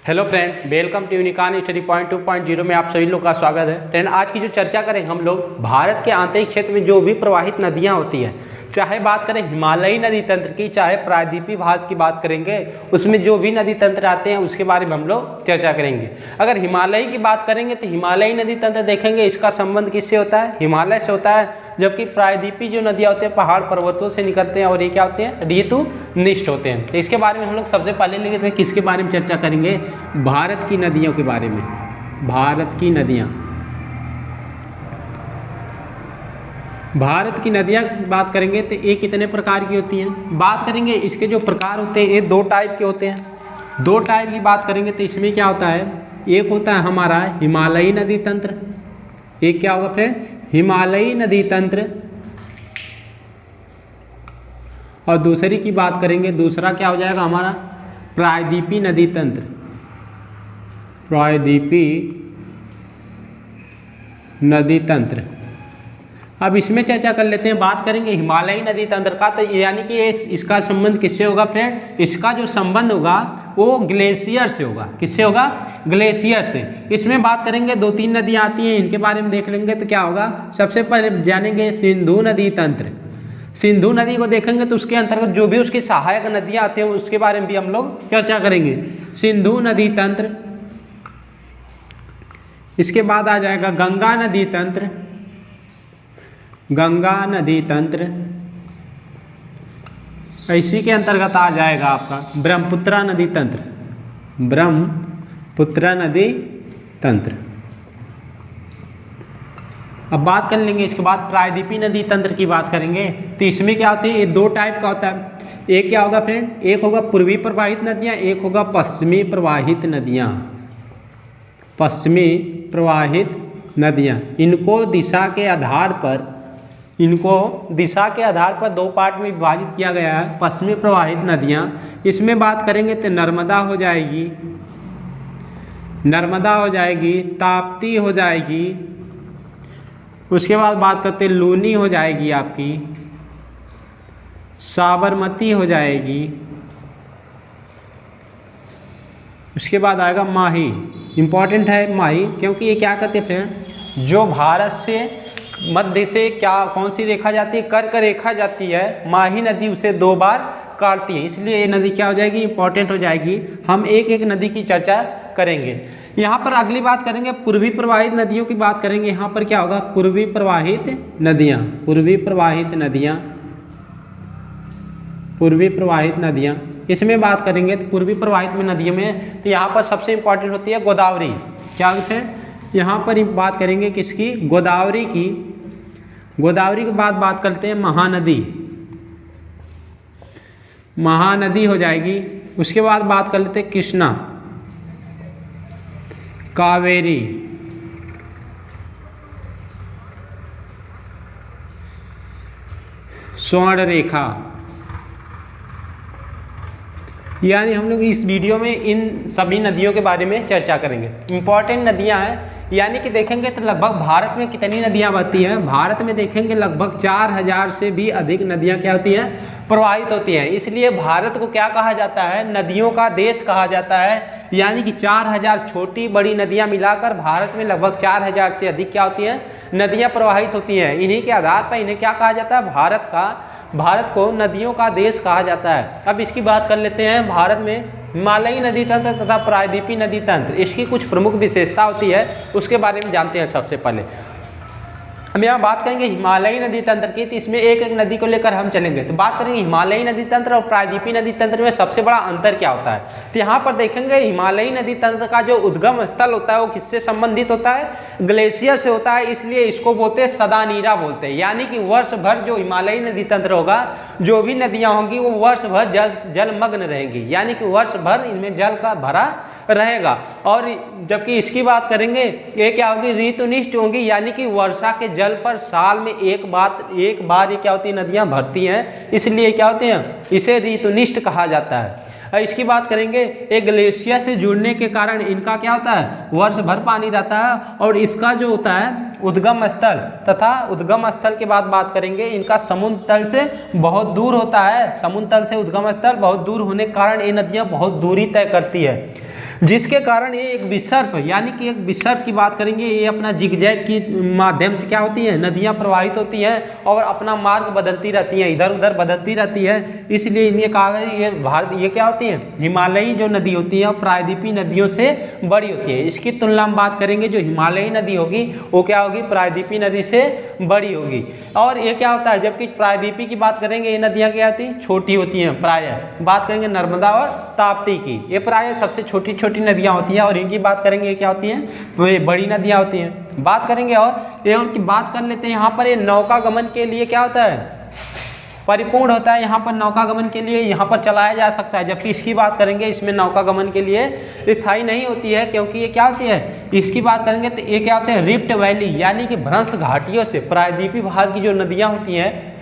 Hello friend, welcome to Unicorn Study Point 2.0 में आप सभी लोग का स्वागत है। फ्रेंड, आज की जो चर्चा करेंगे हम लोग भारत के आंतरिक क्षेत्र में जो भी प्रवाहित नदियां होती हैं, चाहे बात करें हिमालयी नदी तंत्र की, चाहे प्रायद्वीपीय भारत की बात करेंगे, उसमें जो भी नदी तंत्र आते हैं उसके बारे में हम लोग चर्चा करेंगे। अगर हिमालयी की बात करेंगे तो हिमालयी नदी तंत्र देखेंगे, इसका संबंध किससे होता है? हिमालय से होता है। जबकि प्रायद्वीपीय जो नदियाँ होती हैं पहाड़ पर्वतों से निकलते हैं और ये क्या होते हैं? ऋतुनिष्ठ होते हैं। तो इसके बारे में हम लोग सबसे पहले लेंगे तो किसके बारे में चर्चा करेंगे? भारत की नदियों के बारे में। भारत की नदियाँ, भारत की नदियाँ बात करेंगे तो ये कितने प्रकार की होती हैं? बात करेंगे इसके जो प्रकार होते हैं ये दो टाइप के होते हैं। दो टाइप की बात करेंगे तो इसमें क्या होता है? एक होता है हमारा हिमालयी नदी तंत्र। एक क्या होगा फ्रेंड? हिमालयी नदी तंत्र। और दूसरी की बात करेंगे, दूसरा क्या हो जाएगा हमारा? प्रायद्वीपीय नदी तंत्र। प्रायद्वीपीय नदी तंत्र। अब इसमें चर्चा कर लेते हैं। बात करेंगे हिमालयी नदी तंत्र का, तो यानी कि इसका संबंध किससे होगा फ्रेंड? इसका जो संबंध होगा वो ग्लेशियर से होगा। किससे होगा? ग्लेशियर से। इसमें बात करेंगे दो तीन नदियाँ आती हैं, इनके बारे में देख लेंगे तो क्या होगा? सबसे पहले जानेंगे सिंधु नदी तंत्र। सिंधु नदी को देखेंगे तो उसके अंतर्गत जो भी उसकी सहायक नदियाँ आती हैं उसके बारे में भी हम लोग चर्चा करेंगे। सिंधु नदी तंत्र। इसके बाद आ जाएगा गंगा नदी तंत्र। गंगा नदी तंत्र। इसी के अंतर्गत आ जाएगा आपका ब्रह्मपुत्रा नदी तंत्र। ब्रह्मपुत्रा नदी तंत्र। अब बात कर लेंगे इसके बाद प्रायद्वीपीय नदी तंत्र की बात करेंगे तो इसमें क्या होते हैं? ये दो टाइप का होता है। एक क्या होगा फ्रेंड? एक होगा पूर्वी प्रवाहित नदियाँ, एक होगा पश्चिमी प्रवाहित नदियाँ। पश्चिमी प्रवाहित नदियाँ, इनको दिशा के आधार पर दो पार्ट में विभाजित किया गया है। पश्चिमी प्रवाहित नदियाँ, इसमें बात करेंगे तो नर्मदा हो जाएगी, नर्मदा हो जाएगी, ताप्ती हो जाएगी। उसके बाद बात करते हैं लूनी हो जाएगी आपकी, साबरमती हो जाएगी। उसके बाद आएगा माही। इम्पॉर्टेंट है माही, क्योंकि ये क्या करते हैं फ्रेंड? जो भारत से मध्य से कौन सी रेखा जाती है? कर्क रेखा जाती है। माही नदी उसे दो बार काटती है, इसलिए ये नदी क्या हो जाएगी? इंपॉर्टेंट हो जाएगी। हम एक एक नदी की चर्चा करेंगे। यहाँ पर अगली बात करेंगे पूर्वी प्रवाहित नदियों की बात करेंगे। यहाँ पर क्या होगा? पूर्वी प्रवाहित नदियाँ। पूर्वी प्रवाहित नदियाँ, पूर्वी प्रवाहित नदियाँ। इसमें बात करेंगे तो पूर्वी प्रवाहित में नदियों में तो यहाँ पर सबसे इंपॉर्टेंट होती है गोदावरी। क्या होते हैं? यहाँ पर बात करेंगे किसकी? गोदावरी की। गोदावरी के बाद बात करते हैं महानदी। महानदी हो जाएगी। उसके बाद बात कर लेते हैं कृष्णा, कावेरी, स्वर्णरेखा। यानी हम लोग इस वीडियो में इन सभी नदियों के बारे में चर्चा करेंगे। इंपॉर्टेंट नदियां हैं, यानी कि देखेंगे तो लगभग भारत में कितनी नदियां बहती हैं? भारत में देखेंगे लगभग 4000 से भी अधिक नदियां क्या होती हैं? प्रवाहित होती हैं। इसलिए भारत को क्या कहा जाता है? नदियों का देश कहा जाता है। यानी कि 4000 छोटी बड़ी नदियां मिलाकर भारत में लगभग 4000 से अधिक क्या होती हैं? नदियां प्रवाहित होती हैं। इन्हीं के आधार पर इन्हें क्या कहा जाता है? भारत को नदियों का देश कहा जाता है। अब इसकी बात कर लेते हैं। भारत में हिमालयी नदी तंत्र तथा प्रायद्वीपीय नदी तंत्र, इसकी कुछ प्रमुख विशेषता होती है, उसके बारे में जानते हैं सबसे पहले। हम यहाँ बात करेंगे हिमालयी नदी तंत्र की, तो इसमें एक एक नदी को लेकर हम चलेंगे। तो बात करेंगे हिमालयी नदी तंत्र और प्रायद्वीपीय नदी तंत्र में सबसे बड़ा अंतर क्या होता है? तो यहाँ पर देखेंगे हिमालयी नदी तंत्र का जो उद्गम स्थल होता है वो किससे संबंधित होता है? ग्लेशियर से होता है। इसलिए इसको बोलते हैं सदानीरा बोलते हैं। यानी कि वर्ष भर जो हिमालयी नदी तंत्र होगा, जो भी नदियाँ होंगी वो वर्ष भर जलमग्न रहेंगी, यानी कि वर्ष भर इनमें जल का भरा रहेगा। और जबकि इसकी बात करेंगे ये क्या होगी? ऋतुनिष्ठ होंगी, यानी कि वर्षा के जल पर साल में एक बार ये क्या होती है? नदियां भरती हैं, इसलिए क्या होते हैं? इसे ऋतुनिष्ठ कहा जाता है। इसकी बात करेंगे, एक ग्लेशियर से जुड़ने के कारण इनका क्या होता है? वर्ष भर पानी रहता है। और इसका जो होता है उद्गम स्थल, तथा उद्गम स्थल के बाद बात करेंगे इनका समुद्र तल से बहुत दूर होता है। समुद्र तल से उद्गम स्थल बहुत दूर होने के कारण ये नदियाँ बहुत दूरी तय करती है। जिसके कारण ये एक विसर्प यानी कि एक विसर्प की बात करेंगे, ये अपना जिगजैग की माध्यम से क्या होती है, नदियाँ प्रवाहित होती हैं और अपना मार्ग बदलती रहती हैं, इधर उधर बदलती रहती है। इसलिए इन्हें कहा गया ये भारत ये क्या होती है, हिमालयी जो नदी होती है प्रायद्वीपीय नदियों से बड़ी होती है। इसकी तुलना में बात करेंगे जो हिमालयी नदी होगी वो क्या होगी, प्रायद्वीपीय नदी से बड़ी होगी। और ये क्या होता है, जबकि प्रायद्वीपीय की बात करेंगे ये नदियाँ क्या होती हैं, छोटी होती हैं। प्रायः बात करेंगे नर्मदा और ताप्ती की, ये प्रायः सबसे छोटी छोटी नदियाँ होती हैं। और इनकी बात करेंगे ये क्या होती हैं, तो ये बड़ी नदियाँ होती हैं। बात करेंगे और ये उनकी बात कर लेते हैं। यहाँ पर ये नौका गमन के लिए क्या होता है, परिपूर्ण होता है। यहाँ पर नौका गमन के लिए यहाँ पर चलाया जा सकता है। जबकि इसकी बात करेंगे इसमें नौका गमन के लिए स्थायी नहीं होती है, क्योंकि ये क्या होती है, इसकी बात करेंगे तो ये क्या होते हैं, रिफ्ट वैली यानी कि भ्रंश घाटियों से प्रायद्वीपीय भाग की जो नदियाँ होती हैं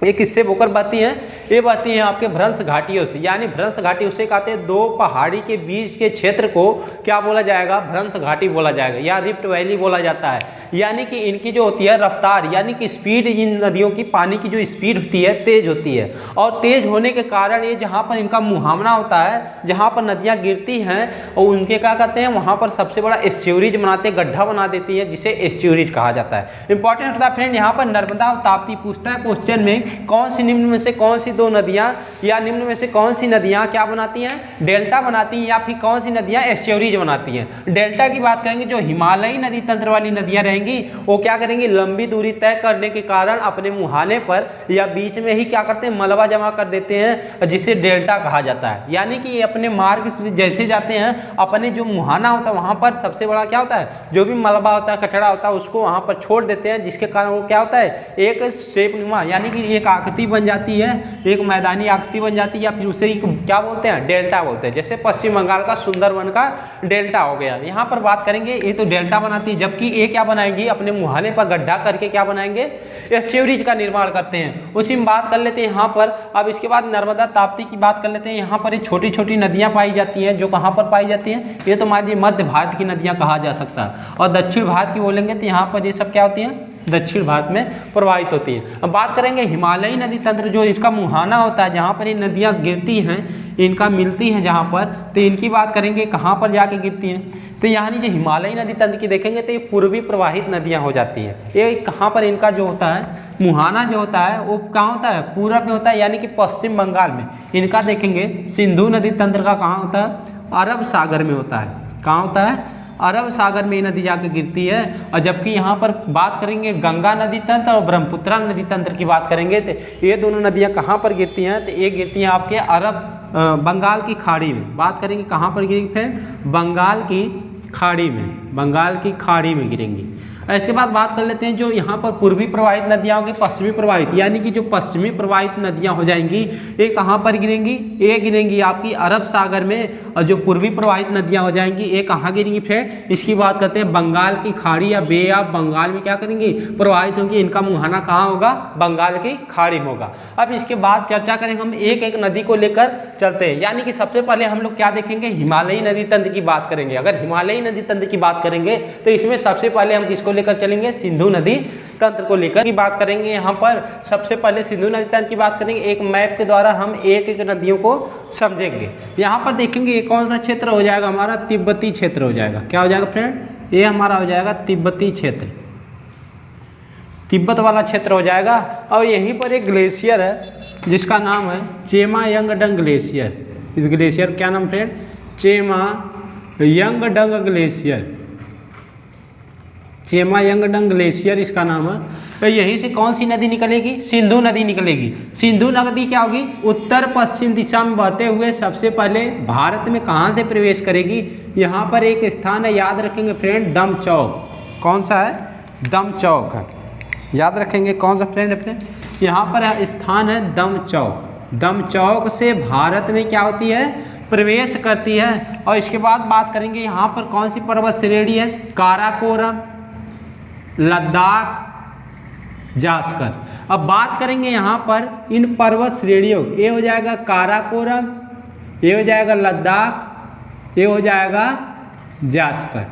ये किससे होकर बहती हैं, ये बहती हैं आपके भ्रंश घाटियों से। यानी भ्रंश घाटी उसे कहते हैं, दो पहाड़ी के बीच के क्षेत्र को क्या बोला जाएगा, भ्रंश घाटी बोला जाएगा या रिफ्ट वैली बोला जाता है। यानी कि इनकी जो होती है रफ्तार यानी कि स्पीड, इन नदियों की पानी की जो स्पीड होती है तेज होती है। और तेज होने के कारण ये जहाँ पर इनका मुहावना होता है, जहाँ पर नदियाँ गिरती हैं और उनके क्या कहते हैं, वहाँ पर सबसे बड़ा एस्च्यूरीज बनाते, गड्ढा बना देती है, जिसे एस्च्यूरीज कहा जाता है। इंपॉर्टेंट होता है फ्रेंड, यहाँ पर नर्मदा और ताप्ती पूछता है क्वेश्चन में, कौन सी निम्न में से कौन सी दो नदियां या निम्न में से कौन सी नदियां क्या बनाती हैं, डेल्टा बनाती हैं, या फिर कौन सी नदियां एस्च्यूरीज बनाती हैं। डेल्टा की बात करेंगे जो हिमालयी नदी तंत्र वाली नदियां रहेंगी वो क्या करेंगी, लंबी दूरी तय करने के कारण अपने मुहाने पर या बीच में ही क्या करते हैं, मलबा जमा कर देते हैं, जिसे डेल्टा कहा जाता है। यानी कि ये अपने मार्ग जैसे जाते हैं, अपने जो मुहाना होता है वहाँ पर सबसे बड़ा क्या होता है, जो भी मलबा होता है, कचरा होता है, उसको वहाँ पर छोड़ देते हैं, जिसके कारण वो क्या होता है, एक शेप नुमा यानी कि एक आकृति बन जाती है, एक मैदानी आकृति बन जाती है, या फिर उसे क्या बोलते हैं, डेल्टा बोलते हैं। जैसे पश्चिम बंगाल का सुंदरवन का डेल्टा हो गया। यहाँ पर बात करेंगे ये तो डेल्टा बनाती है, जबकि ये क्या बनाएगी, अपने मुहाने पर गड्ढा करके क्या बनाएंगे, एस्च्यूरीज का निर्माण करते हैं। उसी में बात कर लेते हैं यहाँ पर। अब इसके बाद नर्मदा ताप्ती की बात कर लेते हैं। यहाँ पर ये छोटी छोटी नदियाँ पाई जाती हैं, जो कहाँ पर पाई जाती हैं, ये तो मान लीजिए मध्य भारत की नदियाँ कहा जा सकता है। और दक्षिण भारत की बोलेंगे तो यहाँ पर ये सब क्या होती हैं, दक्षिण भारत में प्रवाहित होती है। अब बात करेंगे हिमालयी नदी तंत्र, जो इसका मुहाना होता है, जहाँ पर ये नदियाँ गिरती हैं, इनका मिलती हैं जहाँ पर, तो इनकी बात करेंगे कहाँ पर जाके गिरती हैं। तो यहाँ जो हिमालयी नदी तंत्र की देखेंगे तो ये पूर्वी प्रवाहित नदियाँ हो जाती हैं। ये कहाँ पर इनका जो होता है मुहाना जो होता है वो कहाँ होता है, पूरब में होता है, यानी कि पश्चिम बंगाल में। इनका देखेंगे सिंधु नदी तंत्र का कहाँ होता है, अरब सागर में होता है। कहाँ होता है, अरब सागर में ये नदी जाके गिरती है। और जबकि यहाँ पर बात करेंगे गंगा नदी तंत्र और ब्रह्मपुत्रा नदी तंत्र की बात करेंगे तो ये दोनों नदियाँ कहाँ पर गिरती हैं, तो ये गिरती हैं आपके बंगाल की खाड़ी में। बात करेंगे कहाँ पर गिरेंगी फिर, बंगाल की खाड़ी में, बंगाल की खाड़ी में गिरेंगी। इसके बाद बात कर लेते हैं जो यहाँ पर पूर्वी प्रवाहित नदियाँ होंगी, पश्चिमी प्रवाहित, यानी कि जो पश्चिमी प्रवाहित नदियाँ हो जाएंगी ये कहाँ पर गिरेंगी, ये गिरेंगी आपकी अरब सागर में। और जो पूर्वी प्रवाहित नदियाँ हो जाएंगी ये कहाँ गिरेंगी फिर, इसकी बात करते हैं बंगाल की खाड़ी या बे ऑफ बंगाल में क्या करेंगी, प्रवाहित होंगी। इनका मुहाना कहाँ होगा, बंगाल की खाड़ी में होगा। अब इसके बाद चर्चा करेंगे हम एक एक नदी को लेकर चलते हैं। यानी कि सबसे पहले हम लोग क्या देखेंगे, हिमालयी नदी तंत्र की बात करेंगे। अगर हिमालयी नदी तंत्र की बात करेंगे तो इसमें सबसे पहले हम किसको लेकर चलेंगे, सिंधु नदी तंत्र को लेकर की बात करेंगे। यहाँ पर सबसे पहले सिंधु नदी तंत्र की बात करेंगे। एक मैप के द्वारा हम एक एक नदियों को समझेंगे। यहाँ पर देखेंगे ये कौन सा क्षेत्र हो जाएगा हमारा, तिब्बती क्षेत्र हो जाएगा। क्या हो जाएगा फ्रेंड, ये हमारा हो जाएगा तिब्बती क्षेत्र, तिब्बत वाला क्षेत्र हो जाएगा। और यहीं पर एक ग्लेशियर है जिसका नाम है चेमायंगडंग ग्लेशियर। इस ग्लेशियर क्या नाम फ्रेंड, चेमायंगडंग ग्लेशियर, चेमायंगडंग ग्लेशियर इसका नाम है। तो यहीं से कौन सी नदी निकलेगी, सिंधु नदी निकलेगी। सिंधु नदी क्या होगी, उत्तर पश्चिम दिशा में बहते हुए सबसे पहले भारत में कहाँ से प्रवेश करेगी, यहाँ पर एक स्थान है, याद रखेंगे फ्रेंड, दम चौक। कौन सा है, दम चौक है, याद रखेंगे कौन सा फ्रेंड अपने, यहाँ पर स्थान है दम चौक। दम चौक से भारत में क्या होती है, प्रवेश करती है। और इसके बाद बात करेंगे यहाँ पर कौन सी पर्वत श्रेणी है, काराकोरम, लद्दाख, जास्कर। अब बात करेंगे यहाँ पर इन पर्वत श्रेणियों, ये हो जाएगा काराकोरम, ये हो जाएगा लद्दाख, ये हो जाएगा जास्कर।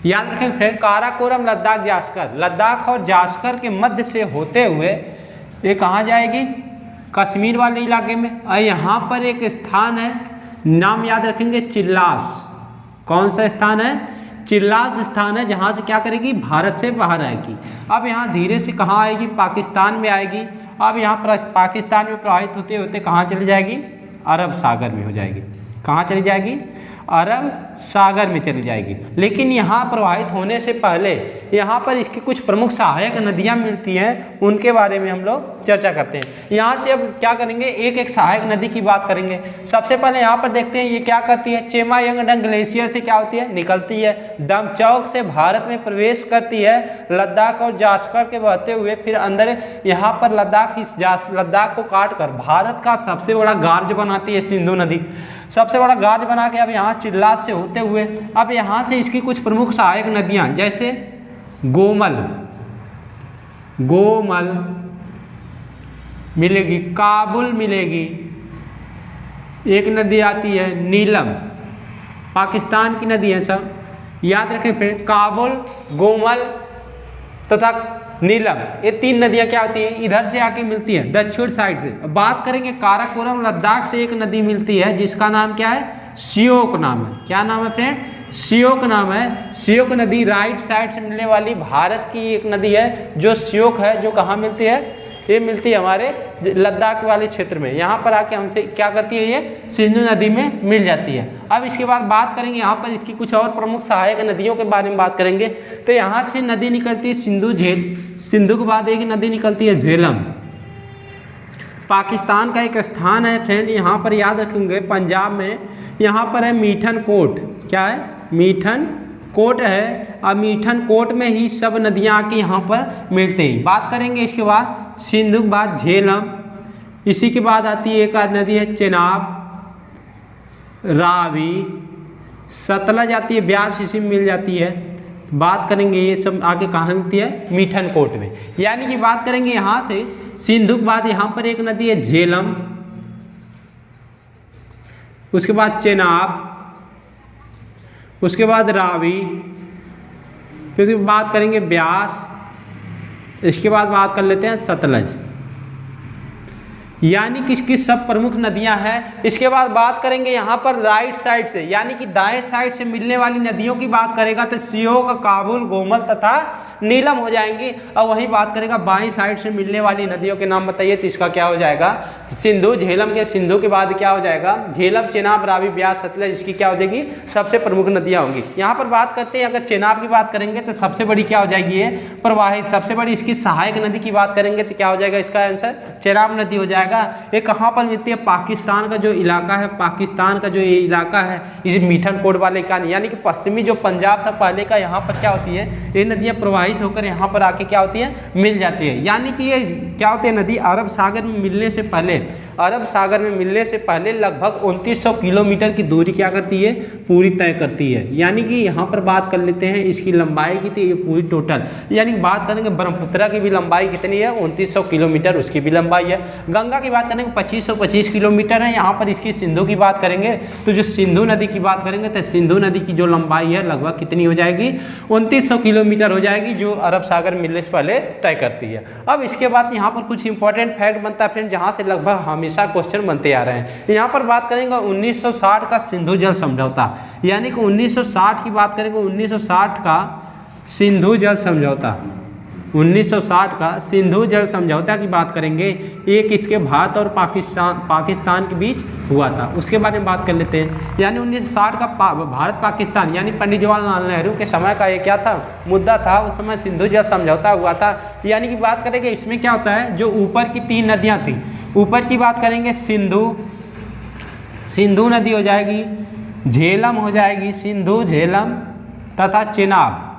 याद रखें फ्रेंड, काराकोरम, लद्दाख, जास्कर। लद्दाख और जास्कर के मध्य से होते हुए ये कहाँ जाएगी, कश्मीर वाले इलाके में। और यहाँ पर एक स्थान है, नाम याद रखेंगे, चिल्लास। कौन सा स्थान है? चिल्लास स्थान है, जहाँ से क्या करेगी? भारत से बाहर आएगी। अब यहाँ धीरे से कहाँ आएगी? पाकिस्तान में आएगी। अब यहाँ पर पाकिस्तान में प्रवाहित होते होते कहाँ चली जाएगी? अरब सागर में हो जाएगी। कहाँ चली जाएगी? अरब सागर में चली जाएगी। लेकिन यहाँ प्रवाहित होने से पहले यहाँ पर इसकी कुछ प्रमुख सहायक नदियाँ मिलती हैं, उनके बारे में हम लोग चर्चा करते हैं। यहाँ से अब क्या करेंगे? एक एक सहायक नदी की बात करेंगे। सबसे पहले यहाँ पर देखते हैं ये क्या करती है? चेमायंगडंग ग्लेशियर से क्या होती है? निकलती है। दमचौक से भारत में प्रवेश करती है, लद्दाख और जास्कर के बहते हुए फिर अंदर यहाँ पर लद्दाख को काट कर भारत का सबसे बड़ा गार्ज बनाती है सिंधु नदी। सबसे बड़ा गार्ज बना के अब यहाँ चिल्लास से होते हुए अब यहाँ से इसकी कुछ प्रमुख सहायक नदियाँ, जैसे गोमल मिलेगी, काबुल मिलेगी, एक नदी आती है नीलम, पाकिस्तान की नदी है सब, याद रखें। फिर काबुल, गोमल तथा नीलम, ये तीन नदियां क्या होती हैं? इधर से आके मिलती हैं दक्षिण साइड से। बात करेंगे काराकोरम, लद्दाख से एक नदी मिलती है जिसका नाम क्या है? श्योक नाम है। क्या नाम है फ्रेंड? श्योक नाम है। श्योक नदी राइट साइड से मिलने वाली भारत की एक नदी है जो श्योक है, जो कहाँ मिलती है? ये मिलती है हमारे लद्दाख वाले क्षेत्र में। यहाँ पर आके हमसे क्या करती है? ये सिंधु नदी में मिल जाती है। अब इसके बाद बात करेंगे यहाँ पर इसकी कुछ और प्रमुख सहायक नदियों के बारे में बात करेंगे। तो यहाँ से नदी निकलती है सिंधु के बाद एक नदी निकलती है झेलम। पाकिस्तान का एक स्थान है फ्रेंड, यहाँ पर याद रखेंगे पंजाब में, यहाँ पर है मीठन कोट। क्या है? मीठन कोट है। अब मीठन कोट में ही सब नदियाँ आके यहाँ पर मिलते हैं। बात करेंगे इसके बाद सिंधु के बाद झेलम, इसी के बाद आती है एक नदी है चेनाब, रावी, सतलज आती है, ब्यास इसी में मिल जाती है। बात करेंगे ये सब आके कहाँ मिलती है? मीठन कोट में। यानी कि बात करेंगे यहाँ से सिंधु के बाद यहाँ पर एक नदी है झेलम, उसके बाद चेनाब, उसके बाद रावी, फिर बात करेंगे ब्यास, इसके बाद बात कर लेते हैं सतलज। यानी किसकी सब प्रमुख नदियां हैं। इसके बाद बात करेंगे यहाँ पर राइट साइड से, यानी कि दाएं साइड से मिलने वाली नदियों की बात करेगा तो श्योक, काबुल, गोमल तथा नीलम हो जाएंगी। और वही बात करेगा बाईं साइड से मिलने वाली नदियों के नाम बताइए, तो इसका क्या हो जाएगा? सिंधु। झेलम के सिंधु के बाद क्या हो जाएगा? झेलम, चेनाब, रावी, ब्यास, सतलज, इसकी क्या हो जाएगी? सबसे प्रमुख नदियां होंगी। यहाँ पर बात करते हैं अगर चेनाब की बात करेंगे तो सबसे बड़ी क्या हो जाएगी? ये प्रवाहित सबसे बड़ी इसकी सहायक नदी की बात करेंगे तो क्या हो जाएगा? इसका आंसर चेनाब नदी हो जाएगा। ये कहाँ पर मिलती है? पाकिस्तान का जो इलाका है, पाकिस्तान का जो ये इलाका है, इस मीठन कोट वाले का, यानी कि पश्चिमी जो पंजाब था पहले का, यहाँ पर क्या होती है? ये नदियाँ प्रवाहित होकर यहाँ पर आके क्या होती है? मिल जाती है। यानी कि ये क्या होती है? नदी अरब सागर में मिलने से पहले, अरब सागर में मिलने से पहले लगभग 2900 किलोमीटर की दूरी क्या करती है? पूरी तय करती है। यानी कि यहाँ पर बात कर लेते हैं इसकी लंबाई की, तो ये पूरी टोटल, यानी बात करेंगे ब्रह्मपुत्र की भी लंबाई कितनी है? 2900 किलोमीटर उसकी भी लंबाई है। गंगा की बात करेंगे 2525 किलोमीटर है। यहाँ पर इसकी सिंधु की बात करेंगे तो जो सिंधु नदी की बात करेंगे तो सिंधु नदी की जो लंबाई है लगभग कितनी हो जाएगी? 2900 किलोमीटर हो जाएगी, जो अरब सागर मिलने से पहले तय करती है। अब इसके बाद यहाँ पर कुछ इंपॉर्टेंट फैक्ट बनता है फ्रेंड, जहाँ से लगभग हमेशा क्वेश्चन बनते आ रहे हैं। यहाँ पर बात करेंगे 1960 का सिंधु जल समझौता, यानी कि 1960 की बात करेंगे 1960 का सिंधु जल समझौता, 1960 का सिंधु जल समझौता की बात करेंगे। ये किसके? भारत और पाकिस्तान के बीच हुआ था, उसके बारे में बात कर लेते हैं। यानी 1960 का भारत पाकिस्तान, यानी पंडित जवाहरलाल नेहरू के समय का ये क्या था? मुद्दा था। उस समय सिंधु जल समझौता हुआ था। यानी कि बात करेंगे इसमें क्या होता है? जो ऊपर की तीन नदियाँ थी, ऊपर की बात करेंगे सिंधु नदी हो जाएगी, झेलम हो जाएगी, सिंधु, झेलम तथा चेनाब,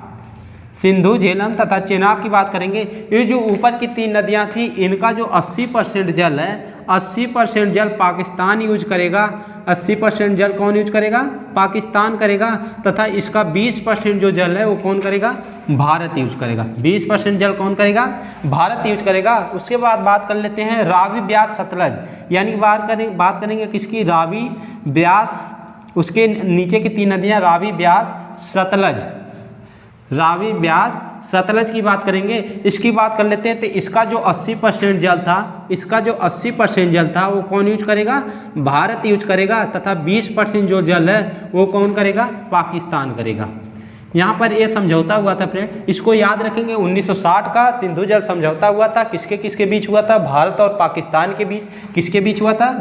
सिंधु, झेलम तथा चेनाब की बात करेंगे। ये जो ऊपर की तीन नदियां थी, इनका जो 80% जल है, 80% जल पाकिस्तान यूज करेगा। 80% जल कौन यूज करेगा? पाकिस्तान करेगा। तथा इसका 20% जो जल है वो कौन करेगा? भारत यूज करेगा। 20% जल कौन करेगा? भारत यूज करेगा। उसके बाद बात कर लेते हैं रावी, ब्यास, सतलज, यानी बात करेंगे किसकी? रावी, ब्यास, उसके नीचे की तीन नदियाँ रावी, ब्यास, सतलज। रावी, ब्यास, सतलज की बात करेंगे। इसकी बात कर लेते हैं तो इसका जो 80% जल था, इसका जो 80% जल था वो कौन यूज करेगा? भारत यूज करेगा, तथा 20% जो जल है वो कौन करेगा? पाकिस्तान करेगा। यहाँ पर ये समझौता हुआ था फ्रेंड, इसको याद रखेंगे। 1960 का सिंधु जल समझौता हुआ था, किसके किसके बीच हुआ था? भारत और पाकिस्तान के बीच। किसके बीच हुआ था?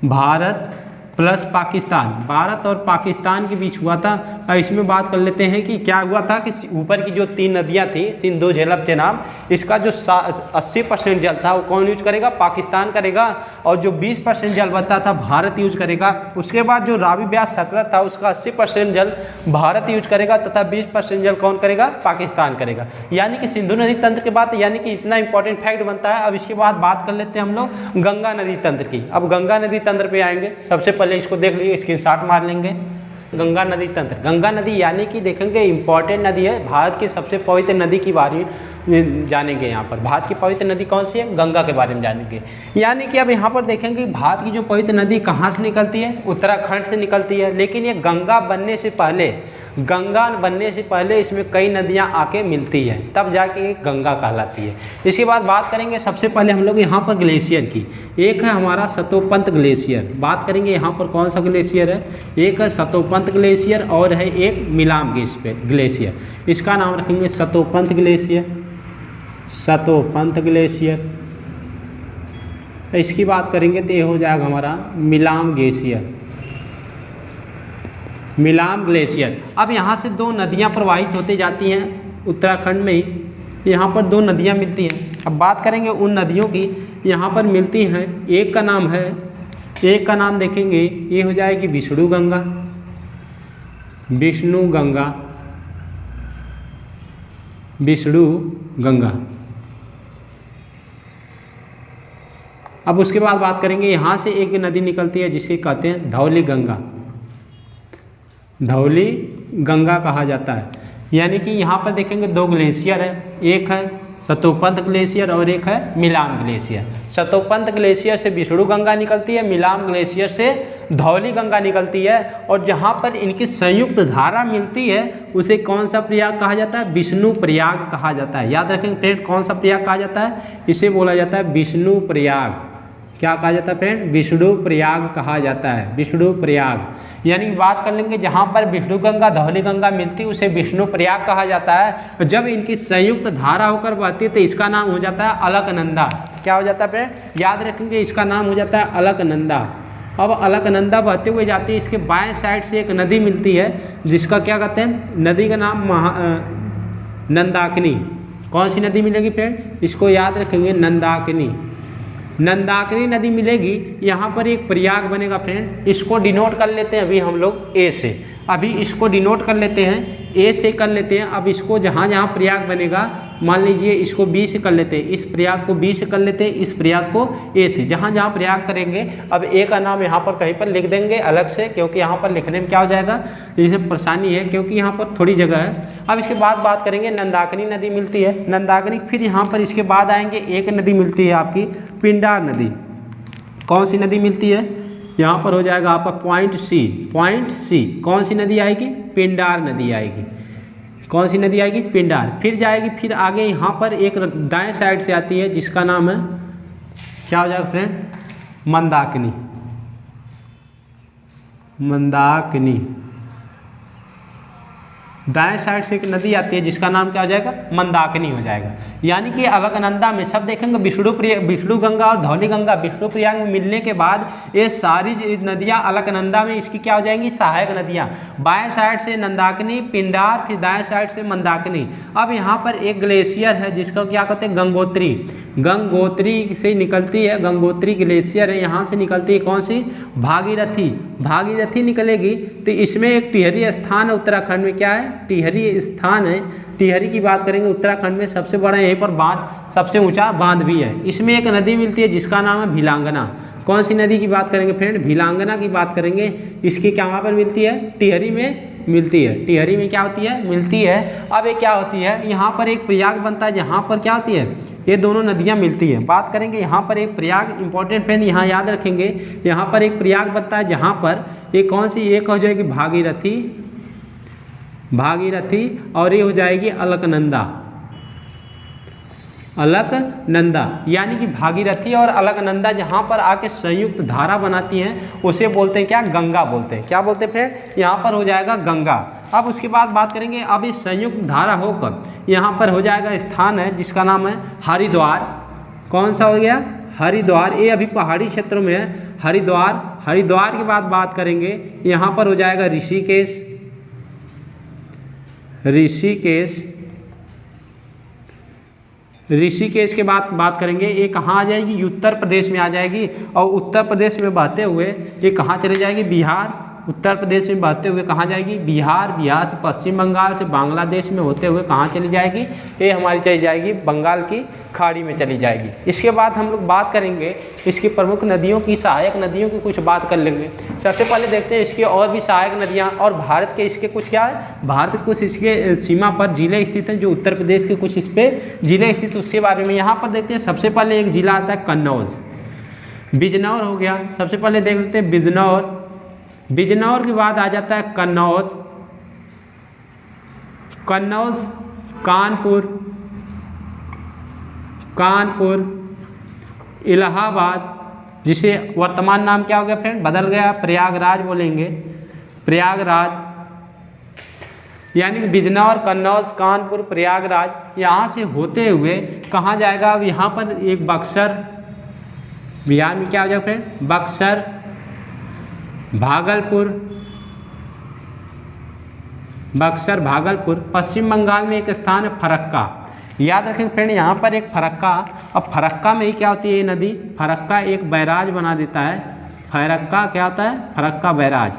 भारत प्लस पाकिस्तान, भारत और पाकिस्तान के बीच हुआ था। अब इसमें बात कर लेते हैं कि क्या हुआ था कि ऊपर की जो 3 नदियां थी, सिंधु, झेलम, चेनाब, इसका जो 80% जल था वो कौन यूज करेगा? पाकिस्तान करेगा, और जो 20% जल बचा था भारत यूज करेगा। उसके बाद जो रावी, ब्यास, सतलज था उसका 80% जल भारत यूज करेगा, तथा 20% जल कौन करेगा? पाकिस्तान करेगा। यानी कि सिंधु नदी तंत्र के बाद यानी कि इतना इंपॉर्टेंट फैक्ट बनता है। अब इसके बाद बात कर लेते हैं हम लोग गंगा नदी तंत्र की। अब गंगा नदी तंत्र पे आएंगे। सबसे पहले इसको देख लीजिए, स्क्रीनशॉट मार लेंगे। गंगा नदी तंत्र, गंगा नदी यानी कि देखेंगे इंपॉर्टेंट नदी है, भारत की सबसे पवित्र नदी के बारे में जानेंगे। यहाँ पर भारत की पवित्र नदी कौन सी है? गंगा के बारे में जानेंगे। यानी कि अब यहाँ पर देखेंगे भारत की जो पवित्र नदी कहाँ से निकलती है? उत्तराखंड से निकलती है। लेकिन ये गंगा बनने से पहले इसमें कई नदियाँ आके मिलती है, तब जाके ये गंगा कहलाती है। इसके बाद बात करेंगे सबसे पहले हम लोग यहाँ पर ग्लेशियर की। एक है हमारा सतोपंत ग्लेशियर, बात करेंगे यहाँ पर कौन सा ग्लेशियर है? एक है सतोपंत ग्लेशियर और है एक मिलाम ग्लेशियर। इसका नाम रखेंगे सतोपंत ग्लेशियर, सतोपंत ग्लेशियर। इसकी बात करेंगे तो ये हो जाएगा हमारा मिलाम ग्लेशियर, मिलाम ग्लेशियर। अब यहाँ से 2 नदियाँ प्रवाहित होती जाती हैं उत्तराखंड में ही, यहाँ पर 2 नदियाँ मिलती हैं। अब बात करेंगे उन नदियों की, यहाँ पर मिलती हैं। एक का नाम देखेंगे, ये हो जाएगी विष्णु गंगा, विष्णु गंगा। अब उसके बाद बात करेंगे यहाँ से एक नदी निकलती है जिसे कहते हैं धौली गंगा, धौली गंगा कहा जाता है। यानी कि यहाँ पर देखेंगे 2 ग्लेशियर है, एक है सतोपंत ग्लेशियर और एक है मिलाम ग्लेशियर। सतोपंत ग्लेशियर से विष्णु गंगा निकलती है, मिलाम ग्लेशियर से धौली गंगा निकलती है। और जहाँ पर इनकी संयुक्त धारा मिलती है उसे कौन सा प्रयाग कहा जाता है? विष्णु प्रयाग कहा जाता है। याद रखेंगे फ्रेंड, कौन सा प्रयाग कहा जाता है? इसे बोला जाता है विष्णु प्रयाग। क्या कहा जाता है फ्रेंड? विष्णु प्रयाग कहा जाता है, विष्णु प्रयाग। यानी बात कर लेंगे जहाँ पर विष्णु गंगा, धौली गंगा मिलती है उसे विष्णु प्रयाग कहा जाता है। जब इनकी संयुक्त धारा होकर बहती है तो इसका नाम हो जाता है अलकनंदा। क्या हो जाता है फ्रेंड? याद रखेंगे, इसका नाम हो जाता है अलकनंदा। अब अलकनंदा बहते हुए जाती है, इसके बाएं साइड से एक नदी मिलती है जिसका क्या कहते हैं? नदी का नाम नंदाकिनी। कौन सी नदी मिलेगी फ्रेंड? इसको याद रखेंगे, नंदाकिनी। नंदाकिनी नदी मिलेगी, यहाँ पर एक प्रयाग बनेगा फ्रेंड। इसको डिनोट कर लेते हैं अभी हम लोग ए से, अभी इसको डिनोट कर लेते हैं, ए से कर लेते हैं। अब इसको जहाँ जहाँ प्रयाग बनेगा, मान लीजिए इसको बी से कर लेते हैं, इस प्रयाग को बी से कर लेते हैं, इस प्रयाग को ए से। जहाँ जहाँ प्रयाग करेंगे, अब ए का नाम यहाँ पर कहीं पर लिख देंगे अलग से, क्योंकि यहाँ पर लिखने में क्या हो जाएगा, जैसे परेशानी है, क्योंकि यहाँ पर थोड़ी जगह है। अब इसके बाद बात करेंगे नंदाकिनी नदी मिलती है, नंदाकिनी। फिर यहाँ पर इसके बाद आएंगे, एक नदी मिलती है आपकी पिंडार नदी। कौन सी नदी मिलती है? यहाँ पर हो जाएगा आपका पॉइंट सी। कौन सी नदी आएगी? पिंडार नदी आएगी। कौन सी नदी आएगी? पिंडार। फिर जाएगी, फिर आगे यहाँ पर एक दाएं साइड से आती है जिसका नाम है, क्या हो जाएगा फ्रेंड? मंदाकिनी। मंदाकिनी। दाएं साइड से एक नदी आती है जिसका नाम क्या हो जाएगा? मंदाकिनी हो जाएगा। यानी कि अलकनंदा में सब देखेंगे विष्णु गंगा और धौली गंगा विष्णु प्रयाग में मिलने के बाद ये सारी नदियां अलकनंदा में इसकी क्या हो जाएंगी? सहायक नदियां। बाएं साइड से नंदाकिनी, पिंडार, फिर दाएं साइड से मंदाकिनी। अब यहाँ पर एक ग्लेशियर है जिसका क्या कहते हैं? गंगोत्री। गंगोत्री से निकलती है, गंगोत्री ग्लेशियर है, यहाँ से निकलती है कौन सी? भागीरथी। भागीरथी निकलेगी तो इसमें एक टिहरी स्थान है उत्तराखंड में। क्या है? टिहरी स्थान है। टिहरी की बात करेंगे, उत्तराखंड में सबसे बड़ा यहीं पर बांध, सबसे ऊंचा बांध भी है। इसमें एक नदी मिलती है जिसका नाम है भिलांगना। कौन सी नदी की बात करेंगे फ्रेंड? भिलांगना की बात करेंगे। इसकी कहाँ पर मिलती है? टिहरी में मिलती है। टिहरी में क्या होती है? मिलती है। अब ये क्या होती है? यहाँ पर एक प्रयाग बनता है जहाँ पर क्या होती है? ये दोनों नदियाँ मिलती हैं। बात करेंगे यहाँ पर एक प्रयाग, इंपॉर्टेंट फ्रेंड यहाँ याद रखेंगे, यहाँ पर एक प्रयाग बनता है जहाँ पर एक कौन सी? एक हो जाएगी भागीरथी, भागीरथी, और ये हो जाएगी अलकनंदा। अलकनंदा यानी कि भागीरथी और अलकनंदा जहाँ पर आके संयुक्त धारा बनाती हैं उसे बोलते हैं क्या, गंगा बोलते हैं। क्या बोलते हैं फ्रेंड, यहाँ पर हो जाएगा गंगा। अब उसके बाद बात करेंगे, अब इस संयुक्त धारा होकर यहाँ पर हो जाएगा स्थान है जिसका नाम है हरिद्वार। कौन सा हो गया, हरिद्वार। ये अभी पहाड़ी क्षेत्रों में है हरिद्वार। हरिद्वार के बाद बात करेंगे यहाँ पर हो जाएगा ऋषिकेश। ऋषिकेश, ऋषिकेश के बाद बात करेंगे, ये कहाँ आ जाएगी, उत्तर प्रदेश में आ जाएगी। और उत्तर प्रदेश में बहते हुए ये कहाँ चले जाएगी, बिहार। उत्तर प्रदेश में बहते हुए कहाँ जाएगी, बिहार। बिहार से पश्चिम बंगाल से बांग्लादेश में होते हुए कहाँ चली जाएगी, ये हमारी चली जाएगी बंगाल की खाड़ी में चली जाएगी। इसके बाद हम लोग बात करेंगे इसकी प्रमुख नदियों की, सहायक नदियों की कुछ बात कर लेंगे। सबसे पहले देखते हैं इसकी और भी सहायक नदियाँ, और भारत के इसके कुछ क्या है, भारत के कुछ इसके सीमा पर जिले स्थित हैं, जो उत्तर प्रदेश के कुछ इस पर जिले स्थित, उसके बारे में यहाँ पर देखते हैं। सबसे पहले एक जिला आता है कन्नौज, बिजनौर हो गया। सबसे पहले देख लेते हैं बिजनौर। बिजनौर के बाद आ जाता है कन्नौज। कन्नौज, कानपुर, कानपुर, इलाहाबाद, जिसे वर्तमान नाम क्या हो गया फ्रेंड, बदल गया, प्रयागराज बोलेंगे, प्रयागराज। यानी कि बिजनौर, कन्नौज, कानपुर, प्रयागराज, यहाँ से होते हुए कहाँ जाएगा, अब यहाँ पर एक बक्सर, बिहार में क्या हो जाएगा फ्रेंड, बक्सर, भागलपुर, बक्सर, भागलपुर। पश्चिम बंगाल में एक स्थान है फरक्का। याद रखें फ्रेंड, यहाँ पर एक फरक्का, अब फरक्का में ही क्या होती है ये नदी, फरक्का एक बैराज बना देता है। फरक्का क्या होता है, फरक्का बैराज,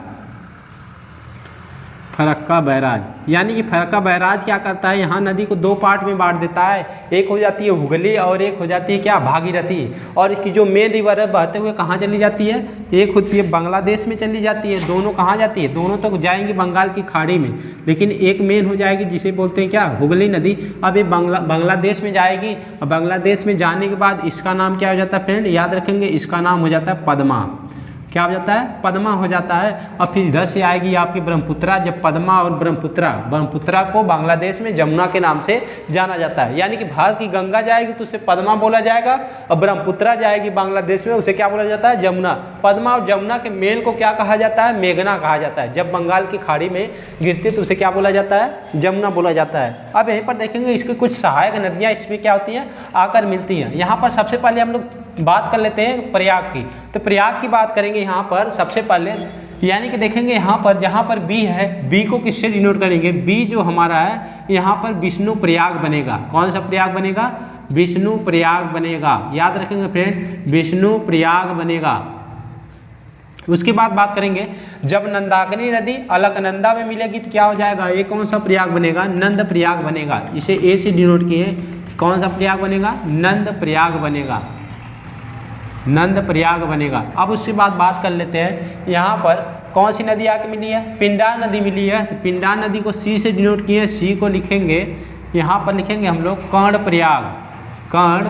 फरक्का बैराज। यानी कि फरक्का बैराज क्या करता है, यहाँ नदी को दो पार्ट में बांट देता है, एक हो जाती है हुगली और एक हो जाती है क्या, भागीरथी। और इसकी जो मेन रिवर है बहते हुए कहाँ चली जाती है, एक होती है बांग्लादेश में चली जाती है। दोनों कहाँ जाती है, दोनों तो जाएंगी बंगाल की खाड़ी में, लेकिन एक मेन हो जाएगी जिसे बोलते हैं क्या, हुगली नदी। अब ये बांग्लादेश में जाएगी, और बांग्लादेश में जाने के बाद इसका नाम क्या हो जाता है फ्रेंड, याद रखेंगे, इसका नाम हो जाता है पद्मा। क्या हो जाता है, पद्मा हो जाता है। और फिर इधर से आएगी आपकी ब्रह्मपुत्रा। जब पद्मा और ब्रह्मपुत्रा को बांग्लादेश में जमुना के नाम से जाना जाता है। यानी कि भारत की गंगा जाएगी तो उसे पद्मा बोला जाएगा, और ब्रह्मपुत्रा जाएगी बांग्लादेश में, उसे क्या बोला जाता है, जमुना। पद्मा और जमुना के मेल को क्या कहा जाता है, मेघना कहा जाता है। जब बंगाल की खाड़ी में गिरती है तो उसे क्या बोला जाता है, जमुना बोला जाता है। अब यहीं पर देखेंगे इसकी कुछ सहायक नदियाँ इसमें क्या होती हैं, आकर मिलती हैं। यहाँ पर सबसे पहले हम लोग बात कर लेते हैं प्रयाग की। तो प्रयाग की बात करेंगे यहाँ पर सबसे पहले, यानी कि देखेंगे यहाँ पर जहाँ पर बी है, बी को किससे डिनोट करेंगे, बी जो हमारा है यहाँ पर विष्णु प्रयाग बनेगा। कौन सा प्रयाग बनेगा, विष्णु प्रयाग बनेगा। याद रखेंगे फ्रेंड, विष्णु प्रयाग बनेगा। उसके बाद बात करेंगे, जब नंदाकिनी नदी अलकनंदा में मिलेगी तो क्या हो जाएगा, ये कौन सा प्रयाग बनेगा, नंद प्रयाग बनेगा। इसे ए से डिनोट किए, कौन सा प्रयाग बनेगा, नंद प्रयाग बनेगा, नंद प्रयाग बनेगा। अब उसके बाद बात कर लेते हैं, यहाँ पर कौन सी नदी आके मिली है, पिंडार नदी मिली है। तो पिंडार नदी को सी से डिनोट किए, सी को लिखेंगे, यहाँ पर लिखेंगे हम लोग कर्ण प्रयाग, कर्ण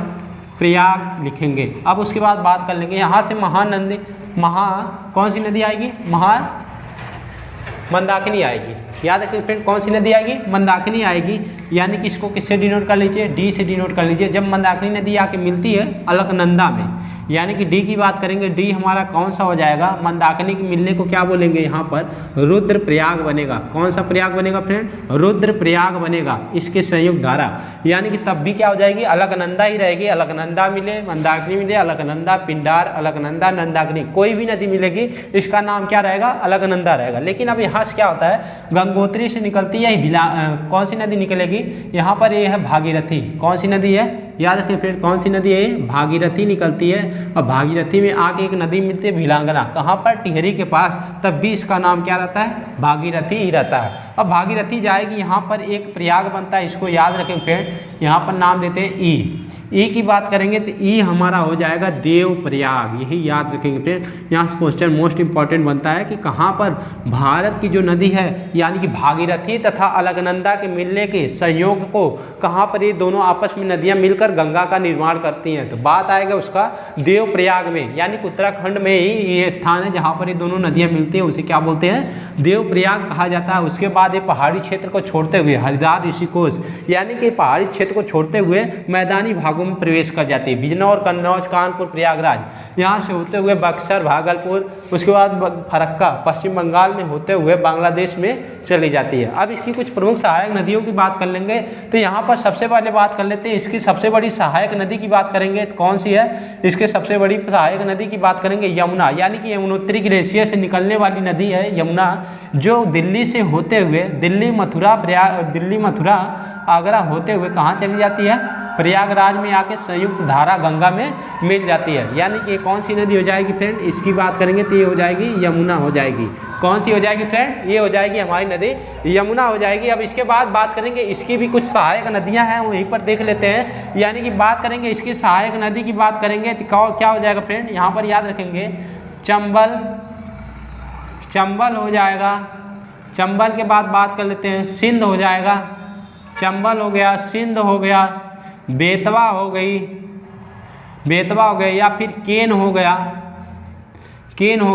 प्रयाग लिखेंगे। अब उसके बाद बात कर लेंगे, यहाँ से महानंदी, कौन सी नदी आएगी, मंदाकिनी आएगी। याद रखिए फ्रेंड, कौन सी नदी आएगी, मंदाकिनी आएगी। यानी कि इसको किससे डिनोट कर लीजिए, डी से डिनोट कर लीजिए। जब मंदाकिनी नदी आके मिलती है अलकनंदा में, यानी कि डी की बात करेंगे, डी हमारा कौन सा हो जाएगा, मंदाकिनी के मिलने को क्या बोलेंगे, यहाँ पर रुद्र प्रयाग बनेगा। कौन सा प्रयाग बनेगा फ्रेंड, रुद्र प्रयाग बनेगा, इसके संयुक्त धारा। यानी कि तब भी क्या हो जाएगी, अलकनंदा ही रहेगी। अलकनंदा मिले, मंदाकिनी मिले, अलकनंदा, पिंडार, अलकनंदा, नंदाकिनी, कोई भी नदी मिलेगी इसका नाम क्या रहेगा, अलकनंदा रहेगा। लेकिन अब यहाँ से क्या होता है, गंगोत्री से निकलती है कौन सी नदी निकलेगी, यहाँ पर ये है भागीरथी। कौन सी नदी है, याद रखें फ्रेंड, कौन सी नदी है, भागीरथी निकलती है। और भागीरथी में आके एक नदी मिलती है भिलांगना, कहाँ पर, टिहरी के पास, तब भी इसका नाम क्या रहता है, भागीरथी ही रहता है। अब भागीरथी जाएगी, यहाँ पर एक प्रयाग बनता है, इसको याद रखें फ्रेंड, यहाँ पर नाम देते हैं ई। ई की बात करेंगे तो ई हमारा हो जाएगा देवप्रयाग, यही याद रखेंगे फ्रेंड। यहाँ से क्वेश्चन मोस्ट इंपॉर्टेंट बनता है कि कहाँ पर भारत की जो नदी है यानी कि भागीरथी तथा अलकनंदा के मिलने के संयोग को कहाँ पर ये दोनों आपस में नदियाँ मिलकर गंगा का निर्माण करती हैं, तो बात आएगा उसका देवप्रयाग में, यानी कि उत्तराखंड में ही ये स्थान है जहाँ पर ये दोनों नदियाँ मिलती हैं, उसे क्या बोलते हैं, देवप्रयाग कहा जाता है। उसके बाद ये पहाड़ी क्षेत्र को छोड़ते हुए हरिद्वार ऋषिकेश यानी कि पहाड़ी क्षेत्र को छोड़ते हुए मैदानी भागों में प्रवेश कर जाती है, बिजनौर, कन्नौज, कानपुर, प्रयागराज, यहाँ से होते हुए बक्सर, भागलपुर, उसके बाद फरक्का पश्चिम बंगाल में होते हुए बांग्लादेश में चली जाती है। अब इसकी कुछ प्रमुख सहायक नदियों की बात कर लेंगे, तो यहाँ पर सबसे पहले बात कर लेते हैं इसकी सबसे बड़ी सहायक नदी की बात करेंगे तो कौन सी है, इसके सबसे बड़ी सहायक नदी की बात करेंगे यमुना, यानी कि यमुनोत्री ग्लेशियर से निकलने वाली नदी है यमुना, जो दिल्ली से होते हुए दिल्ली मथुरा आगरा होते हुए कहाँ चली जाती है, प्रयागराज में आके संयुक्त धारा गंगा में मिल जाती है। यानी कि कौन सी नदी हो जाएगी फ्रेंड, इसकी बात करेंगे तो ये हो जाएगी यमुना हो जाएगी। कौन सी हो जाएगी फ्रेंड, ये हो जाएगी हमारी नदी यमुना हो जाएगी। अब इसके बाद बात करेंगे इसकी भी कुछ सहायक नदियां हैं, वहीं पर देख लेते हैं। यानी कि बात करेंगे इसकी सहायक नदी की बात करेंगे तो क्या हो जाएगा फ्रेंड, यहाँ पर याद रखेंगे चंबल हो जाएगा। चंबल के बाद बात कर लेते हैं सिंध हो जाएगा, चंबल हो गया, सिंध हो गया, बेतवा हो गई, या फिर केन हो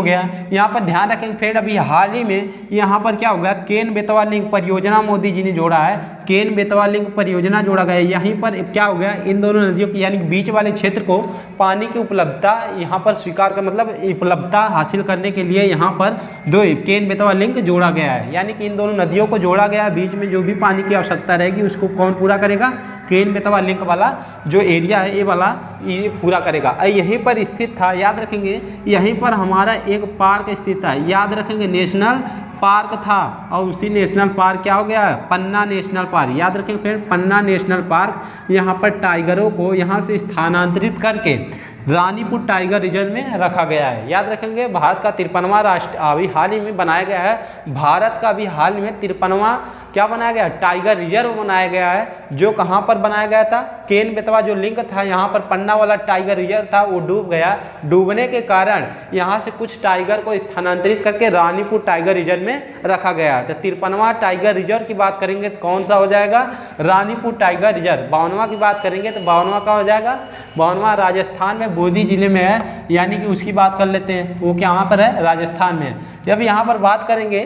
गया। यहाँ पर ध्यान रखेंगे फ्रेंड, अभी हाल ही में यहाँ पर क्या हो गया, केन बेतवा लिंक परियोजना मोदी जी ने जोड़ा है, केन बेतवा लिंक परियोजना जोड़ा गया है। यहीं पर क्या हो गया, इन दोनों नदियों की यानी बीच वाले क्षेत्र को पानी की उपलब्धता यहाँ पर स्वीकार कर मतलब उपलब्धता हासिल करने के लिए यहाँ पर दो केन बेतवा लिंक जोड़ा गया है। यानी कि इन दोनों नदियों को जोड़ा गया है, बीच में जो भी पानी की आवश्यकता रहेगी उसको कौन पूरा करेगा, केन बेतवा लिंक वाला जो एरिया है ये वाला ये पूरा करेगा। यहीं पर स्थित था, याद रखेंगे, यहीं पर हमारा एक पार्क स्थित था, याद रखेंगे नेशनल पार्क था, और उसी नेशनल पार्क क्या हो गया है, पन्ना नेशनल पार्क। याद रखें फिर पन्ना नेशनल पार्क, यहाँ पर टाइगरों को यहाँ से स्थानांतरित करके रानीपुर टाइगर रिजर्व में रखा गया है। याद रखेंगे भारत का 53वां राष्ट्र अभी हाल ही में बनाया गया है, भारत का अभी हाल में 53वां क्या बनाया गया, टाइगर रिजर्व बनाया गया है, जो कहाँ पर बनाया गया था, केन बेतवा जो लिंक था यहाँ पर पन्ना वाला टाइगर रिजर्व था वो डूब गया, डूबने के कारण यहाँ से कुछ टाइगर को स्थानांतरित करके रानीपुर टाइगर रिजर्व में रखा गया है। तो 53वां टाइगर रिजर्व की बात करेंगे तो कौन सा हो जाएगा, रानीपुर टाइगर रिजर्व। 52वां की बात करेंगे तो 52वां का हो जाएगा, 52वां राजस्थान में बूंदी जिले में है, यानी कि उसकी बात कर लेते हैं, वो क्या वहाँ पर है, राजस्थान में है। जब यहाँ पर बात करेंगे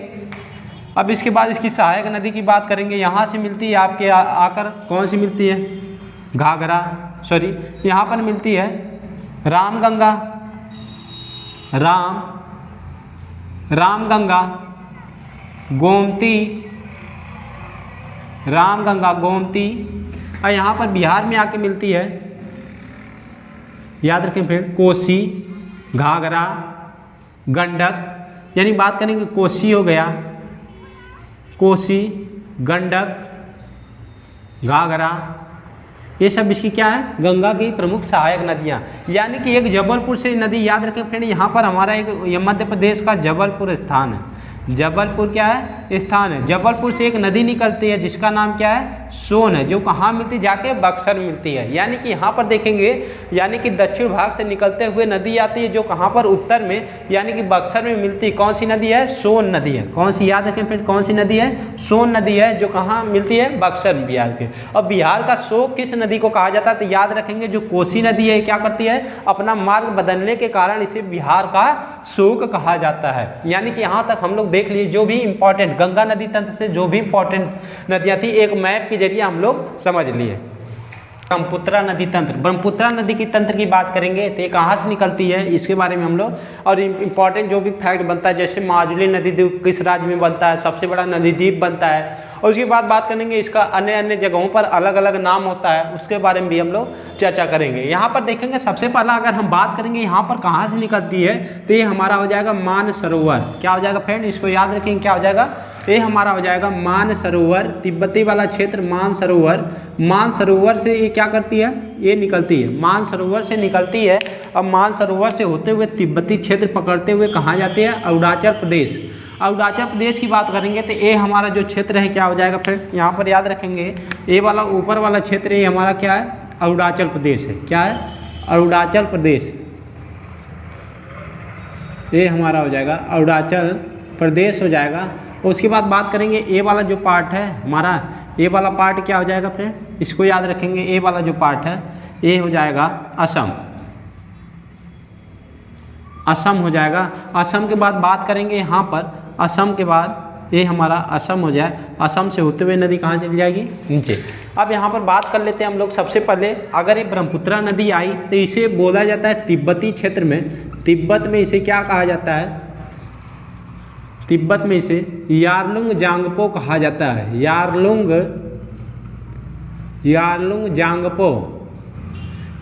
अब इसके बाद इसकी सहायक नदी की बात करेंगे, यहाँ से मिलती है आपके आकर कौन सी मिलती है, यहाँ पर मिलती है रामगंगा, रामगंगा गोमती, और यहाँ पर बिहार में आके मिलती है, याद रखें फिर कोसी, घाघरा, गंडक। यानी बात करेंगे कोसी हो गया, कोसी, गंडक, घाघरा, ये सब इसकी क्या है, गंगा की प्रमुख सहायक नदियाँ। यानी कि एक जबलपुर से नदी, याद रखें फ्रेंड, यहाँ पर हमारा एक मध्य प्रदेश का जबलपुर स्थान है, जबलपुर क्या है, स्थान है। जबलपुर से एक नदी निकलती है जिसका नाम क्या है, सोन है, जो कहाँ मिलती है, जाके बक्सर मिलती है। यानी कि यहाँ पर देखेंगे, यानी कि दक्षिण भाग से निकलते हुए नदी आती है जो कहाँ पर, उत्तर में, यानी कि बक्सर में मिलती है। कौन सी नदी है, सोन नदी है। कौन सी, याद रखें फिर कौन सी नदी है, सोन नदी है, जो कहाँ मिलती है, बक्सर में, बिहार के। और बिहार का शोक किस नदी को कहा जाता है, तो याद रखेंगे जो कोसी नदी है क्या करती है, अपना मार्ग बदलने के कारण इसे बिहार का शोक कहा जाता है। यानी कि यहाँ तक हम लोग देख लिए जो भी इंपॉर्टेंट गंगा नदी तंत्र से जो भी इंपॉर्टेंट नदियाँ थी, एक मैप के जरिए हम लोग समझ लिए। ब्रह्मपुत्रा नदी तंत्र, ब्रह्मपुत्रा नदी की तंत्र की बात करेंगे तो ये कहाँ से निकलती है, इसके बारे में हम लोग, और इम्पॉर्टेंट जो भी फैक्ट बनता है, जैसे माजुली नदी द्वीप किस राज्य में बनता है, सबसे बड़ा नदी द्वीप बनता है। और उसके बाद बात करेंगे इसका अन्य जगहों पर अलग अलग नाम होता है, उसके बारे में भी हम लोग चर्चा करेंगे। यहाँ पर देखेंगे सबसे पहला अगर हम बात करेंगे यहाँ पर कहाँ से निकलती है, तो ये हमारा हो जाएगा मानसरोवर। क्या हो जाएगा फ्रेंड, इसको याद रखेंगे, क्या हो जाएगा, ये हमारा हो जाएगा मानसरोवर, तिब्बती वाला क्षेत्र मानसरोवर। मानसरोवर से ये क्या करती है, ये निकलती है, मानसरोवर से निकलती है। अब मानसरोवर से होते हुए तिब्बती क्षेत्र पकड़ते हुए कहाँ जाती है, अरुणाचल प्रदेश। अरुणाचल प्रदेश की बात करेंगे तो ये हमारा जो क्षेत्र है क्या हो जाएगा फ्रेंड, यहाँ पर याद रखेंगे ये वाला ऊपर वाला क्षेत्र ये हमारा क्या है, अरुणाचल प्रदेश है। क्या है? अरुणाचल प्रदेश। ये हमारा हो जाएगा अरुणाचल प्रदेश हो जाएगा। उसके बाद बात करेंगे ए वाला जो पार्ट है हमारा, ए वाला पार्ट क्या हो जाएगा फ्रेंड, इसको याद रखेंगे। ए वाला जो पार्ट है ये हो जाएगा असम। असम हो जाएगा। असम के बाद बात करेंगे यहाँ पर, असम के बाद ये हमारा असम हो जाए। असम से होते हुए नदी कहाँ चली जाएगी? नीचे। अब यहाँ पर बात कर लेते हैं हम लोग। सबसे पहले अगर ये ब्रह्मपुत्रा नदी आई तो इसे बोला जाता है तिब्बती क्षेत्र में, तिब्बत में इसे क्या कहा जाता है? तिब्बत में इसे यारलुंग जांगपो कहा जाता है। यारलुंग जांगपो,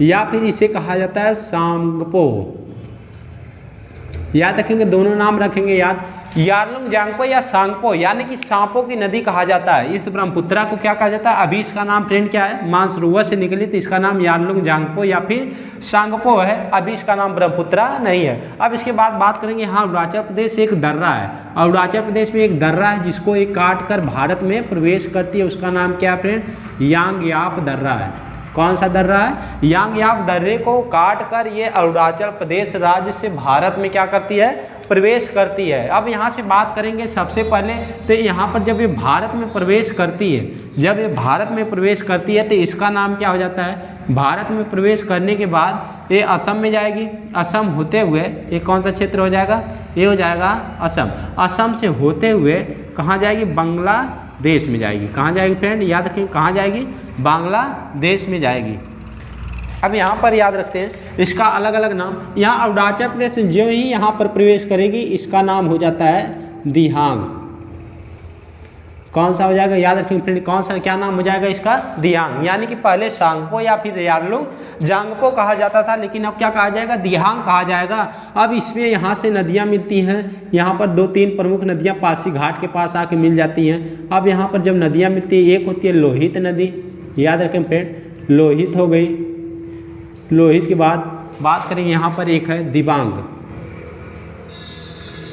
या फिर इसे कहा जाता है सांगपो। याद रखेंगे, दोनों नाम रखेंगे याद। यारलुंग जांगपो या सांगपो यानी कि सांपों की नदी कहा जाता है। इस ब्रह्मपुत्रा को क्या कहा जाता है? अभी इसका नाम फ्रेंड क्या है? मानसरोवर से निकली तो इसका नाम यारलुंग जांगपो या फिर सांगपो है। अभी इसका नाम ब्रह्मपुत्रा नहीं है। अब इसके बाद बात करेंगे, हाँ अरुणाचल प्रदेश एक दर्रा है। अरुणाचल प्रदेश में एक दर्रा है जिसको एक काट कर भारत में प्रवेश करती है। उसका नाम क्या फ्रेंड? यांगयाप दर्रा है। कौन सा दर्रा है? यांगयाप दर्रे को काट कर ये अरुणाचल प्रदेश राज्य से भारत में क्या करती है? प्रवेश करती है। अब यहाँ से बात करेंगे सबसे पहले तो यहाँ पर जब ये भारत में प्रवेश करती है, जब ये भारत में प्रवेश करती है तो इसका नाम क्या हो जाता है? भारत में प्रवेश करने के बाद ये असम में जाएगी। असम होते हुए ये कौन सा क्षेत्र हो जाएगा? ये हो जाएगा असम। असम से होते हुए कहाँ जाएगी? बांग्लादेश में जाएगी। कहाँ जाएगी फ्रेंड? याद रखें, कहाँ जाएगी? बांग्लादेश में जाएगी। अब यहाँ पर याद रखते हैं इसका अलग अलग नाम। यहाँ अरुणाचल प्रदेश में जो ही यहाँ पर प्रवेश करेगी इसका नाम हो जाता है दिहांग। कौन सा हो जाएगा? याद रखें फ्रेंड, कौन सा क्या नाम हो जाएगा इसका? दिहांग। यानी कि पहले सांगपो या फिर यारलुंग जांगपो कहा जाता था, लेकिन अब क्या कहा जाएगा? दिहांग कहा जाएगा। अब इसमें यहाँ से नदियाँ मिलती हैं। यहाँ पर 2-3 प्रमुख नदियाँ पासीघाट के पास आके मिल जाती हैं। अब यहाँ पर जब नदियाँ मिलती है, एक होती है लोहित नदी। याद रखें फ्रेंड, लोहित हो गई। लोहित के बाद बात करेंगे यहाँ पर एक है दिबांग।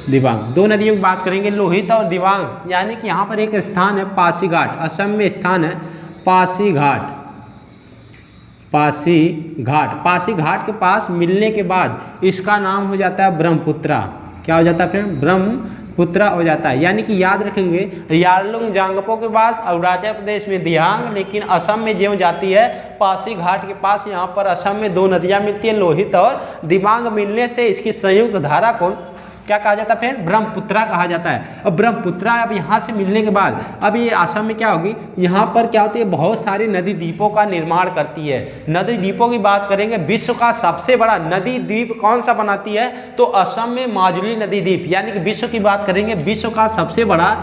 दिबांग, दो नदियों की बात करेंगे, लोहित और दिबांग। यानी कि यहाँ पर एक स्थान है पासीघाट, असम में स्थान है पासीघाट। पासीघाट के पास मिलने के बाद इसका नाम हो जाता है ब्रह्मपुत्रा। क्या हो जाता है फ्रेंड? ब्रह्मपुत्रा हो जाता है। यानी कि याद रखेंगे यारलुंग जांगपो के बाद अरुणाचल प्रदेश में दिहांग, लेकिन असम में जो जाती है पासीघाट के पास। यहाँ पर असम में 2 नदियाँ मिलती हैं, लोहित और दिबांग। मिलने से इसकी संयुक्त धारा को क्या कहा जाता है फ्रेंड? ब्रह्मपुत्रा कहा जाता है। अब ब्रह्मपुत्रा अब यहाँ से मिलने के बाद अब ये असम में क्या होगी? यहाँ पर क्या होती है? बहुत सारे नदी द्वीपों का निर्माण करती है। नदी द्वीपों की बात करेंगे, विश्व का सबसे बड़ा नदी द्वीप कौन सा बनाती है? तो असम में माजुली नदी द्वीप। यानी कि विश्व की बात करेंगे, विश्व का सबसे बड़ा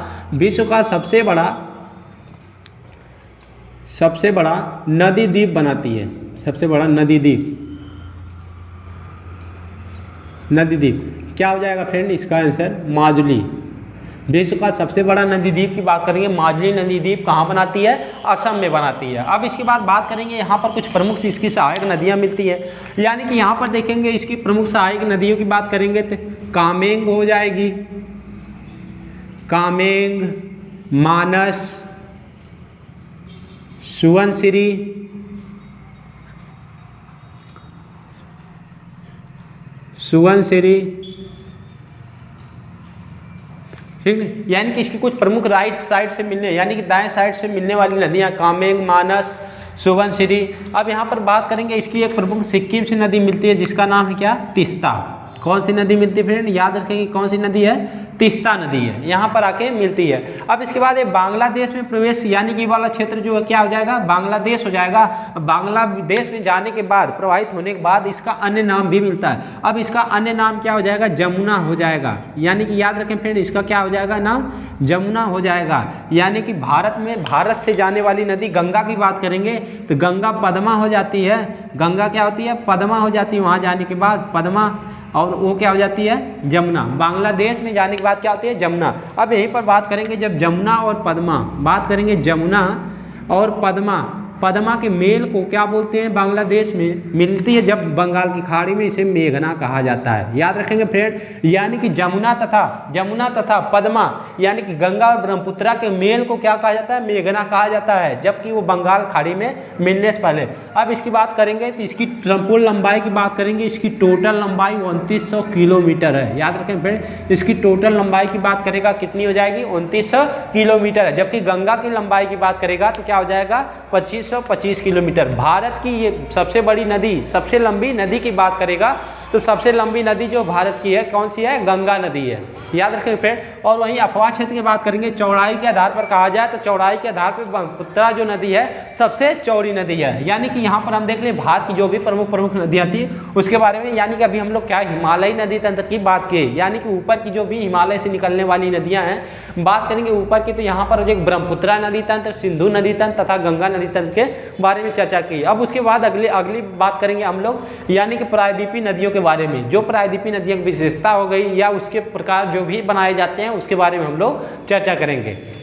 नदी द्वीप बनाती है। सबसे बड़ा नदी द्वीप क्या हो जाएगा फ्रेंड? इसका आंसर माजुली। विश्व का सबसे बड़ा नदी द्वीप की बात करेंगे, माजुली नदी द्वीप कहाँ बनाती है? असम में बनाती है। अब इसके बाद बात करेंगे यहाँ पर कुछ प्रमुख इसकी सहायक नदियाँ मिलती है। यानी कि यहाँ पर देखेंगे इसकी प्रमुख सहायक नदियों की बात करेंगे तो कामेंग हो जाएगी, कामेंग, मानस, सुवनसिरी, ठीक है। यानी कि इसकी कुछ प्रमुख राइट साइड से मिलने, यानी कि दाएं साइड से मिलने वाली नदियां कामेंग, मानस, सुवनसिरी। अब यहाँ पर बात करेंगे इसकी एक प्रमुख सिक्किम से नदी मिलती है जिसका नाम है क्या? तीस्ता। कौन सी नदी मिलती है फ्रेंड? याद रखेंगे कौन सी नदी है? तीस्ता नदी है, यहाँ पर आके मिलती है। अब इसके बाद ये बांग्लादेश में प्रवेश, यानी कि वाला क्षेत्र जो है क्या हो जाएगा? बांग्लादेश हो जाएगा। बांग्लादेश में जाने के बाद, प्रवाहित होने के बाद इसका अन्य नाम भी मिलता है। अब इसका अन्य नाम क्या हो जाएगा? जमुना हो जाएगा। यानी कि याद रखें फ्रेंड, इसका क्या हो जाएगा नाम? जमुना हो जाएगा। यानी कि भारत से जाने वाली नदी गंगा की बात करेंगे तो गंगा पद्मा हो जाती है। गंगा क्या होती है? पद्मा हो जाती है। वहाँ जाने के बाद पद्मा, और वो क्या हो जाती है? जमुना। बांग्लादेश में जाने के बाद क्या होती है? जमुना। अब यहीं पर बात करेंगे जब जमुना और पद्मा, बात करेंगे जमुना और पद्मा पद्मा के मेल को क्या बोलते हैं, बांग्लादेश में मिलती है जब बंगाल की खाड़ी में, इसे मेघना कहा जाता है। याद रखेंगे फ्रेंड, यानी कि जमुना तथा पद्मा यानी कि गंगा और ब्रह्मपुत्रा के मेल को क्या कहा जाता है, मेघना कहा जाता है, जबकि वो बंगाल खाड़ी में मिलने से पहले। अब इसकी बात करेंगे तो इसकी संपूर्ण लंबाई की बात करेंगे, इसकी टोटल लंबाई 2900 किलोमीटर है। याद रखें फ्रेंड, इसकी टोटल लंबाई की बात करेगा कितनी हो जाएगी, 2900 किलोमीटर है, जबकि गंगा की लंबाई की बात करेगा तो क्या हो जाएगा, 2525 किलोमीटर। भारत की ये सबसे बड़ी नदी, सबसे लंबी नदी की बात करेगा तो सबसे लंबी नदी जो भारत की है कौन सी है, गंगा नदी है। याद रखें फ्रेंड। और वहीं अफवाह क्षेत्र की बात करेंगे, चौड़ाई के आधार पर कहा जाए तो चौड़ाई के आधार पर ब्रह्मपुत्रा जो नदी है सबसे चौड़ी नदी है। यानी कि यहाँ पर हम देख लें भारत की जो भी प्रमुख नदियाँ थी उसके बारे में, यानी कि अभी हम लोग क्या हिमालयी नदी तंत्र की बात की, यानी कि ऊपर की जो भी हिमालय से निकलने वाली नदियाँ हैं बात करेंगे ऊपर की, तो यहाँ पर एक ब्रह्मपुत्रा नदी तंत्र, सिंधु नदी तंत्र तथा गंगा नदी तंत्र के बारे में चर्चा की। अब उसके बाद अगली बात करेंगे हम लोग, यानी कि प्रायद्वीपीय नदियों के बारे में, जो प्रायद्वीपीय नदियों की विशेषता हो गई या उसके प्रकार जो भी बनाए जाते हैं उसके बारे में हम लोग चर्चा करेंगे। ठीक।